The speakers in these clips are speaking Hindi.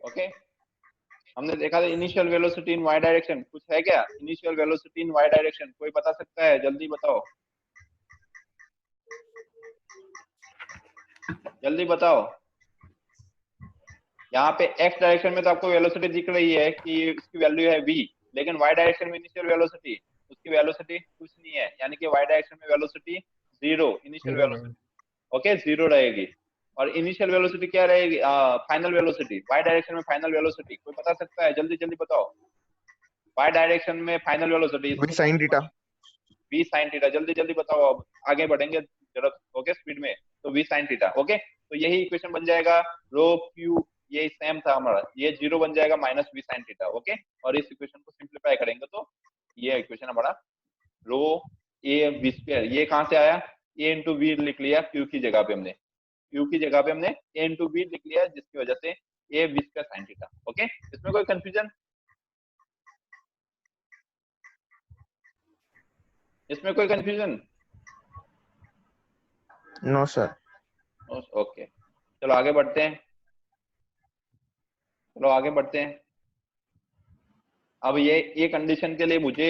ओके, हमने देखा था initial velocity in Y direction, कुछ है क्या initial velocity in Y direction, कोई बता सकता है? जल्दी बताओ, जल्दी बताओ। यहाँ पे एक्स डायरेक्शन में तो आपको वेलोसिटी दिख रही है कि इसकी वैल्यू है v, लेकिन वाई डायरेक्शन में इनिशियल वेलोसिटी, उसकी वेलोसिटी कुछ नहीं है, यानी कि वाई डायरेक्शन में वेलोसिटी जीरो, इनिशियल जीरो रहेगा। वेलोसिटी ओके जीरो रहेगी। और इनिशियल वेलोसिटी क्या रहेगी? फाइनल वेलोसिटी, वाई डायरेक्शन में फाइनल वेलोसिटी कोई बता सकता है? जल्दी जल्दी बताओ, वाई डायरेक्शन में final velocity v sin theta. v sine theta, जल्दी जल्दी बताओ, अब आगे बढ़ेंगे जरा, ओके स्पीड में। तो v साइन थीटा, ओके, तो यही इक्वेशन बन जाएगा रो क्यू, ये सेम था हमारा, ये जीरो बन जाएगा minus v sign theta, okay. और इस इक्वेशन को सिंप्लीफाई करेंगे तो ये इक्वेशन हमारा रो ए वी स्क्वायर, ये कहां से आया? ए इंटू वी लिख लिया क्यू की जगह पे हमने, क्यू की जगह पे हमने ए इंटू वी लिख लिया, जिसकी वजह से A V square sine theta, okay. इसमें कोई कंफ्यूजन? इसमें कोई कंफ्यूजन? No sir. ओके, चलो आगे बढ़ते हैं, चलो आगे बढ़ते हैं। अब ये कंडीशन के लिए मुझे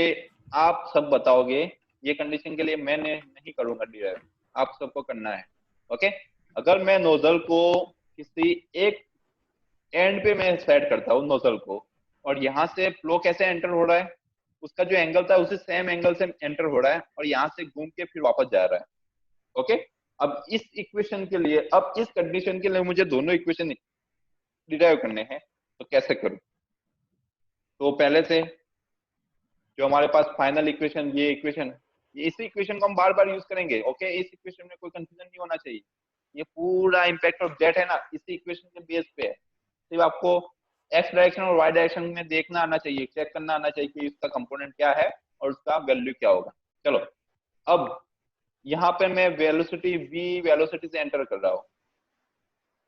आप सब बताओगे, ये कंडीशन के लिए मैंने नहीं करूंगा डिराइव, आप सबको करना है, ओके। अगर मैं नोजल को किसी एक एंड पे मैं सेट करता हूँ नोजल को, और यहाँ से फ्लो कैसे एंटर हो रहा है, उसका जो एंगल था उसी सेम एंगल से एंटर हो रहा है, और यहाँ से घूम के फिर वापस जा रहा है, ओके। अब इस इक्वेशन के लिए, अब इस कंडीशन के लिए मुझे दोनों इक्वेशन डिराइव करने हैं, तो कैसे करूं? तो पहले से जो हमारे पास फाइनल इक्वेशन, ये इक्वेशन, इसी इक्वेशन को हम बार बार यूज करेंगे, ओके। इस इक्वेशन में कोई कंफ्यूजन नहीं होना चाहिए, ये पूरा इम्पैक्ट ऑफ जेट है ना, इसी इक्वेशन के बेस पे है। सिर्फ आपको एक्स डायरेक्शन और वाई डायरेक्शन में देखना आना चाहिए, चेक करना आना चाहिए कि इसका कंपोनेंट क्या है और उसका वैल्यू क्या होगा। चलो, अब यहाँ पे मैं वेलोसिटी v वेलोसिटी से एंटर कर रहा हूँ,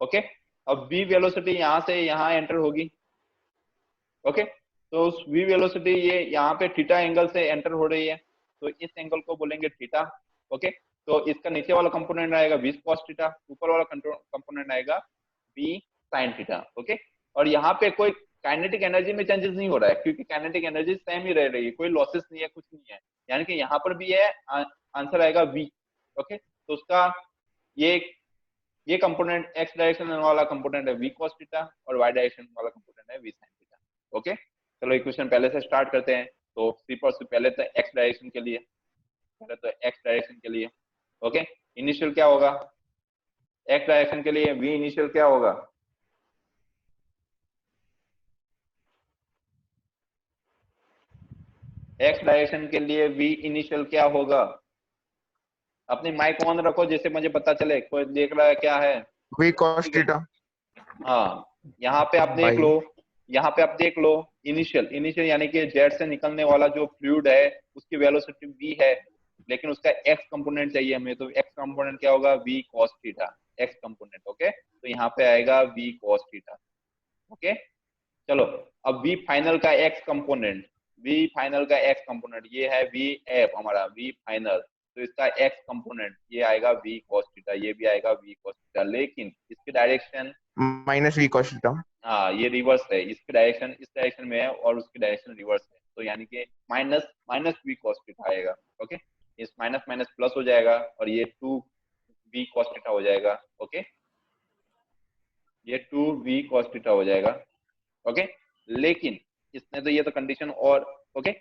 ओके। अब v वेलोसिटी यहाँ से यहाँ एंटर होगी, ओके। तो उस v वेलोसिटी ये यहाँ पे थीटा एंगल से एंटर हो रही है, तो इस एंगल को बोलेंगे थीटा, ओके। तो इसका नीचे वाला कंपोनेंट आएगा v cos थीटा, ऊपर वाला कंपोनेंट आएगा v sin थीटा, ओके। और यहाँ पे कोई काइनेटिक एनर्जी में चेंजेस नहीं हो रहा है, क्योंकि काइनेटिक एनर्जी सेम ही रह रही है, कोई लॉसेस नहीं है, कुछ नहीं है, यानी कि यहाँ पर भी है, आंसर आएगा v, ओके। तो उसका ये कंपोनेंट एक्स डायरेक्शन वाला कंपोनेंट है v cos थीटा, और y डायरेक्शन वाला कंपोनेंट है v sin थीटा, ओके। चलो इक्वेशन पहले से स्टार्ट करते हैं। तो पहले तो एक्स डायरेक्शन के लिए, पहले तो एक्स डायरेक्शन के लिए, ओके। इनिशियल क्या होगा एक्स डायरेक्शन के लिए? v इनिशियल क्या होगा? एक्स डायरेक्शन के लिए v इनिशियल क्या होगा? अपनी माइक ऑन रखो जिससे मुझे पता चले कोई देख रहा है क्या है। v cos थीटा हाँ, यहाँ पे आप देख बाई लो, यहाँ पे आप देख लो, इनिशियल इनिशियल यानी कि जेट से निकलने वाला जो फ्लूइड है उसकी वेलोसिटी v है, लेकिन उसका x कंपोनेंट चाहिए हमें, तो x कंपोनेंट क्या होगा? v cos theta, x component, okay. तो यहाँ पे आएगा v cos थीटा, ओके। चलो, अब v फाइनल का x कंपोनेंट, v फाइनल का x कंपोनेंट ये है v एफ हमारा, v फाइनल, तो इसका x कंपोनेंट ये आएगा v cos थीटा, ये भी आएगा v cos थीटा, लेकिन इसकी direction minus v cos theta. हाँ ये रिवर्स है, इसकी डायरेक्शन इस डायरेक्शन में है और उसकी डायरेक्शन रिवर्स है, तो यानी कि minus minus V cos theta आएगा, ओके। इस माइनस माइनस प्लस हो जाएगा और ये टू वी कॉस थीटा हो जाएगा, ओके। ये टू वी कॉस थीटा हो जाएगा, ओके। लेकिन इसने तो ये तो कंडीशन और, ओके,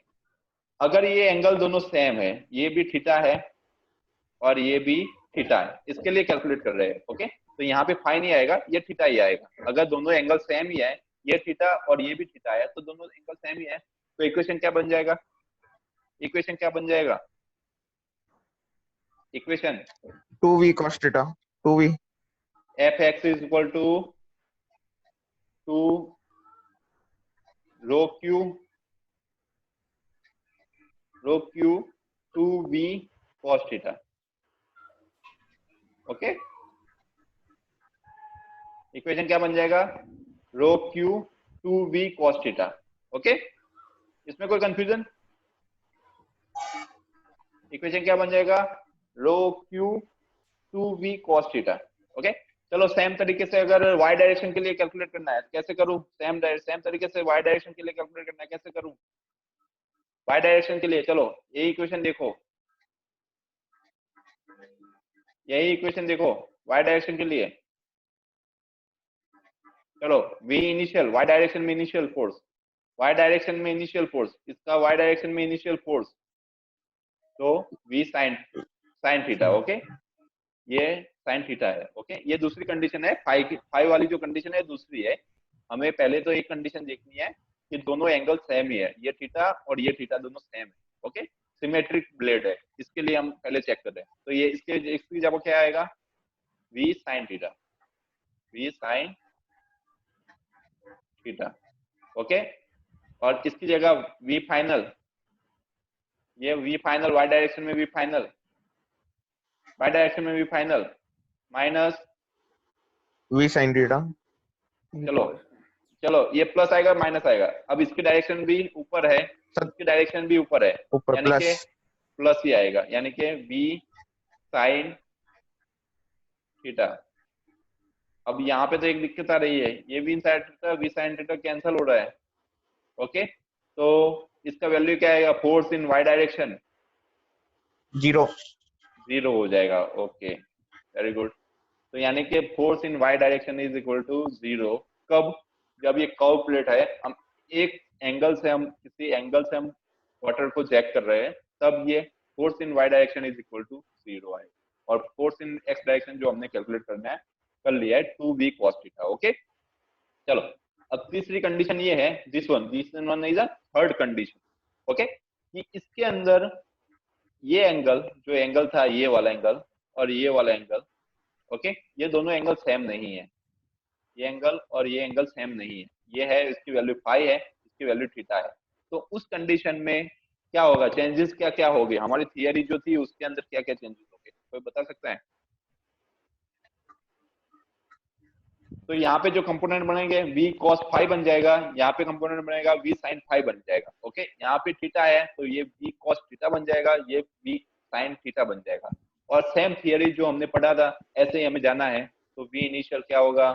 अगर ये एंगल दोनों सेम है, ये भी थीटा है और ये भी थीटा है, इसके लिए कैलकुलेट कर रहे हैं, ओके। तो यहाँ पे फाई नहीं आएगा, ये थीटा ही आएगा। अगर दोनों एंगल सेम ही है, ये थीटा और ये भी थीटा है, तो दोनों एंगल सेम ही है, तो इक्वेशन क्या बन जाएगा? इक्वेशन क्या बन जाएगा? Equation 2v cos theta 2v F X is equal to two rho Q two V cos theta, okay. Equation क्या बन जाएगा? Rho Q two V cos theta, okay. इसमें कोई कंफ्यूजन? इक्वेशन क्या बन जाएगा? Rho Q two V cos theta, okay. चलो सेम तरीके से अगर y डायरेक्शन के लिए कैलकुलेट करना है कैसे करूं, सेम तरीके से y डायरेक्शन के लिए कैलकुलेट करना है कैसे करूं, y डायरेक्शन के लिए चलो ये इक्वेशन देखो, यही इक्वेशन देखो y डायरेक्शन के लिए। चलो v इनिशियल, y डायरेक्शन में इनिशियल फोर्स, y डायरेक्शन में इनिशियल फोर्स, इसका y डायरेक्शन में इनिशियल फोर्स, तो v sine sine theta. Okay, ये साइन थीटा है। ओके, ये दूसरी कंडीशन है, फाइव वाली जो कंडीशन है दूसरी है। हमें पहले तो एक कंडीशन देखनी है कि दोनों एंगल सेम ही है, ये थीटा और ये थीटा दोनों सेम है। ओके, सिमेट्रिक ब्लेड है, इसके लिए हम पहले चेक कर रहे हैं। तो ये इसकी जब क्या आएगा, v sine theta, v sign theta. Okay, और इसकी जगह v फाइनल, ये v फाइनल y डायरेक्शन में v फाइनल, y डायरेक्शन में v final minus v sin theta. चलो चलो ये प्लस आएगा माइनस आएगा, अब इसकी डायरेक्शन भी ऊपर है, सर इसकी डायरेक्शन भी ऊपर है, ऊपर यानी कि प्लस प्लस ही आएगा, यानी कि v साइन थीटा। अब यहाँ पे तो एक दिक्कत आ रही है, ये v साइन थीटा कैंसिल हो रहा है। ओके, तो इसका वैल्यू क्या आएगा, फोर्स इन y डायरेक्शन 0। 0 हो जाएगा। Okay, very good. तो यानी कि force in y direction is equal to 0 कब, जब ये कर्व प्लेट है, हम एक एंगल से हम किसी एंगल से हम वाटर को जैक कर रहे हैं, तब ये force in y direction is equal to 0 आएगा। और फोर्स इन x डायरेक्शन जो हमने कैलकुलेट करना है कर लिया है 2v cos थीटा। ओके, चलो अब तीसरी कंडीशन ये है, this one is a third condition. Okay, कि इसके अंदर ये एंगल, जो एंगल था ये वाला एंगल और ये वाला एंगल, ओके, ये दोनों एंगल सेम नहीं है, ये एंगल और ये एंगल सेम नहीं है, ये है इसकी वैल्यू फाई है, इसकी वैल्यू थीटा है। तो उस कंडीशन में क्या होगा, चेंजेस क्या क्या होगी, हमारी थियरी जो थी उसके अंदर क्या क्या चेंजेस होंगे, कोई बता सकता है? तो यहाँ पे जो कंपोनेंट बनेंगे v cos फाई बन जाएगा, यहाँ पे कंपोनेंट बनेगा v sin फाई बन जाएगा। ओके, यहाँ पे थीटा है तो ये v cos थीटा बन जाएगा, ये v sin थीटा बन जाएगा। और सेम थियरी जो हमने पढ़ा था ऐसे ही हमें जाना है, तो v इनिशियल क्या होगा,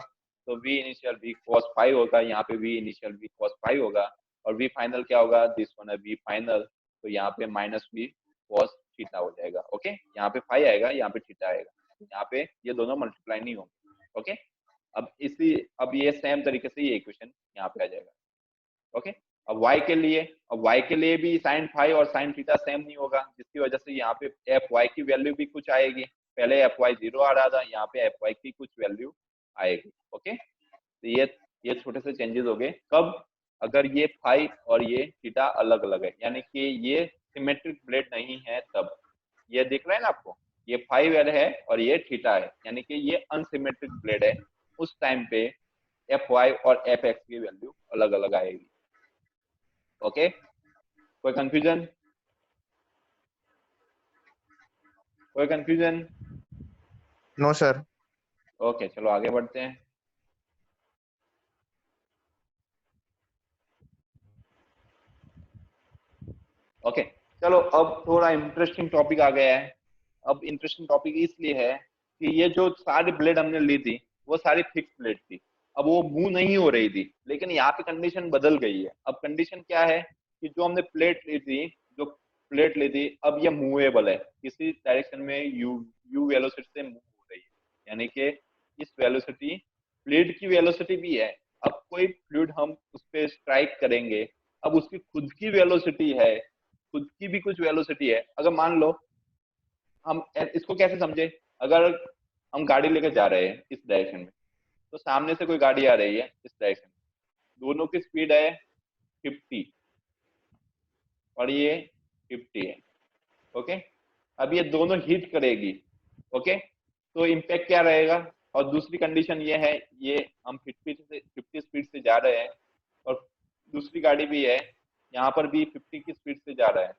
तो v initial v cos phi होगा, यहाँ पे v initial v cos phi होगा, और v फाइनल क्या होगा, दिस वन है v फाइनल, तो यहाँ पे माइनस v cos थीटा हो जाएगा। ओके, यहाँ पे फाई आएगा, यहाँ पे थीटा आएगा, यहाँ पे ये दोनों मल्टीप्लाई नहीं होंगे। ओके, अब ये सेम तरीके से ये इक्वेशन यहाँ पे आ जाएगा। ओके, अब y के लिए, अब y के लिए भी साइन फाई और साइन थीटा सेम नहीं होगा, जिसकी वजह से यहाँ पे एफ वाई की वैल्यू भी कुछ आएगी, पहले एफ वाई 0 आ रहा था, यहाँ पे एफ वाई की कुछ वैल्यू आएगी। ओके, तो ये छोटे से चेंजेस हो गए कब, अगर ये फाई और ये थीटा अलग अलग है, यानी कि ये सिमेट्रिक ब्लेड नहीं है तब। ये दिख रहा है ना आपको, ये फाई वेल है और ये थीटा है, यानी कि ये अनसिमेट्रिक ब्लेड है, उस टाइम पे एफ वाई और एफ एक्स की वैल्यू अलग अलग आएगी। ओके, कोई कंफ्यूजन, कोई कंफ्यूजन? No sir. ओके, चलो आगे बढ़ते हैं। ओके, चलो अब थोड़ा इंटरेस्टिंग टॉपिक आ गया है। अब इंटरेस्टिंग टॉपिक इसलिए है कि ये जो सारी ब्लेड हमने ली थी वो सारी फिक्स ब्लेड थी, अब वो मूव नहीं हो रही थी, लेकिन यहाँ पे कंडीशन बदल गई है। अब कंडीशन क्या है कि जो हमने प्लेट ली थी, जो प्लेट ली थी, अब ये मूवेबल है, किसी डायरेक्शन में यू वेलोसिटी से मूव हो रही है, यानी कि इस वेलोसिटी, फ्लूइड की वेलोसिटी भी है। अब कोई फ्लूइड हम उस पर स्ट्राइक करेंगे, अब उसकी खुद की वेलोसिटी है, खुद की भी कुछ वेलोसिटी है। अगर मान लो, हम इसको कैसे समझे, अगर हम गाड़ी लेकर जा रहे हैं इस डायरेक्शन में, तो सामने से कोई गाड़ी आ रही है इस डायरेक्शन में, दोनों की स्पीड है 50 और ये 50 है। ओके, अब ये दोनों हिट करेगी। ओके, तो इम्पैक्ट क्या रहेगा, और दूसरी कंडीशन ये है, ये हम 50 स्पीड से जा रहे हैं और दूसरी गाड़ी भी है, यहाँ पर भी 50 की स्पीड से जा रहा है।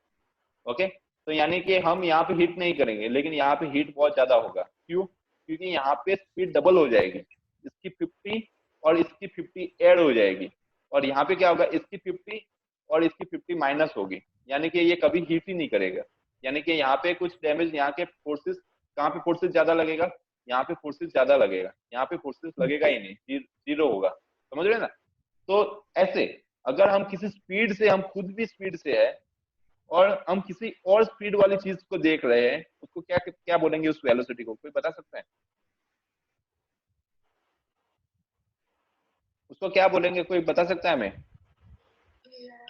ओके, तो यानी कि हम यहाँ पे हिट नहीं करेंगे, लेकिन यहाँ पे हिट बहुत ज्यादा होगा। क्यों, क्योंकि यहाँ पे स्पीड डबल हो जाएगी, इसकी 50 और इसकी 50 ऐड हो जाएगी, और यहाँ पे क्या होगा, इसकी 50 और इसकी 50 माइनस होगी, यानी कि ये कभी हिट ही नहीं करेगा। यानी कि यहाँ पे कुछ डैमेज, यहाँ के फोर्सेस, कहाँ पे फोर्सेस ज्यादा लगेगा, यहाँ पे फोर्सेस ज्यादा लगेगा, यहाँ पे फोर्सेस लगेगा ही नहीं, जीरो होगा। समझ रहे हैं ना? तो ऐसे अगर हम किसी स्पीड से, हम खुद भी स्पीड से है और हम किसी और स्पीड वाली चीज को देख रहे हैं, उसको क्या क्या बोलेंगे उस वेलोसिटी को? कोई बता सकता है उसको क्या बोलेंगे? कोई बता सकता है हमें?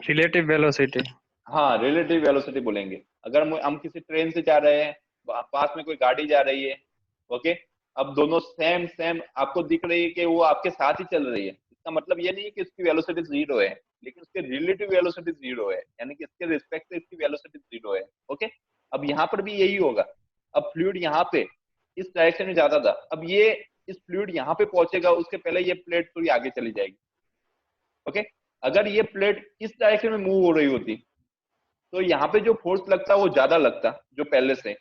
Relative velocity. हाँ, रिलेटिव वेलोसिटी बोलेंगे। अगर हम किसी ट्रेन से जा रहे हैं, पास में कोई गाड़ी जा रही है, ओके, अब दोनों सेम सेम आपको दिख रही है कि वो आपके साथ ही चल रही है, इसका मतलब ये नहीं है कि उसकी वेलोसिटी जीरो है, लेकिन उसके रिलेटिव वेलोसिटी जीरो है, यानी कि इसके रिस्पेक्ट से इसकी वेलोसिटी जीरो है। ओके, अब यहाँ पर भी यही होगा। अब फ्लूइड यहाँ पे इस डायरेक्शन में जाता था, अब ये इस फ्लूइड यहाँ पे पहुंचेगा, उसके पहले ये प्लेट थोड़ी आगे चली जाएगी। ओके, अगर ये प्लेट इस डायरेक्शन में मूव हो रही होती तो यहाँ पे जो फोर्स लगता वो ज्यादा लगता जो पहले से।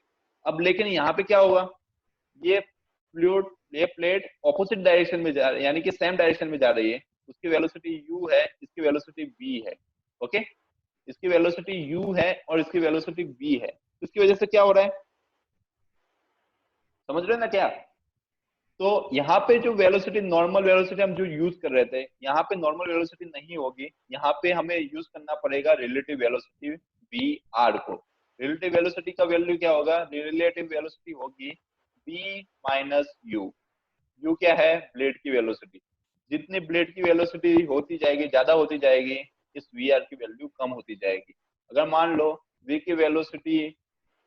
अब लेकिन यहाँ पे क्या होगा, ये फ्लूइड, ये प्लेट ऑपोजिट डायरेक्शन में जा रही है, यानी कि सेम डायरेक्शन में जा रही है, उसकी वेलोसिटी u है, इसकी वेलोसिटी v है। ओके, इसकी वेलोसिटी u है और इसकी वेलोसिटी v है, इसकी वजह से क्या हो रहा है, समझ रहे हैं ना क्या? तो यहाँ पे जो वेलोसिटी, नॉर्मल वेलोसिटी हम जो यूज कर रहे थे, यहाँ पे नॉर्मल वेलोसिटी नहीं होगी, यहाँ पे हमें यूज करना पड़ेगा रिलेटिव वेलोसिटी वी आर को। रिलेटिव वेलोसिटी का वैल्यू क्या होगा? रिलेटिव वेलोसिटी होगी v माइनस यू। यू क्या है? ब्लेड की वेलोसिटी। जितनी ब्लेड की वेलोसिटी होती जाएगी, ज्यादा होती जाएगी, इस वी आर की वैल्यू कम होती जाएगी। अगर मान लो v की वेलोसिटी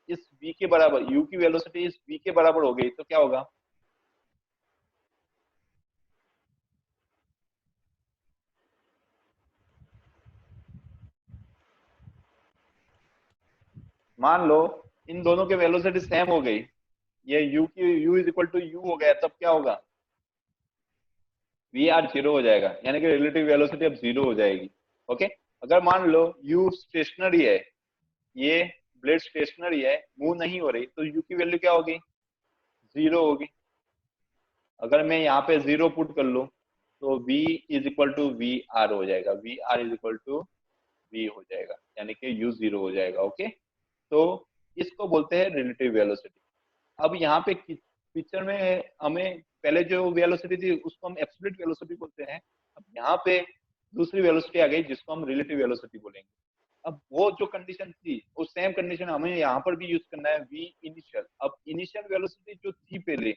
इस v के बराबर, u की वेलोसिटी इस v के बराबर हो गई तो क्या होगा? मान लो इन दोनों के वेलोसिटी सेम हो गई, ये u की u is equal to u हो गया, तब क्या होगा? वी आर जीरो हो जाएगा, यानी कि रिलेटिव वेलोसिटी अब जीरो हो जाएगी। ओके, अगर मान लो u स्टेशनरी है, ये ब्लेड स्टेशनरी है, मूव नहीं हो रही, तो u की वैल्यू क्या होगी? जीरो होगी। अगर मैं यहाँ पे जीरो पुट कर लूँ तो v is equal to V R हो जाएगा, V R is equal to v हो जाएगा, यानी कि u जीरो हो जाएगा। ओके, तो इसको बोलते हैं रिलेटिव वेलोसिटी। अब यहाँ पे पिक्चर में हमें पहले जो वेलोसिटी थी उसको हम एब्सोल्यूट वेलोसिटी बोलते हैं, अब यहाँ पे दूसरी वेलोसिटी आ गई जिसको हम रिलेटिव वेलोसिटी बोलेंगे। अब वो जो कंडीशन थी वो सेम कंडीशन हमें यहाँ पर भी यूज करना है, वी इनिशियल। अब इनिशियल वेलोसिटी जो थी पहले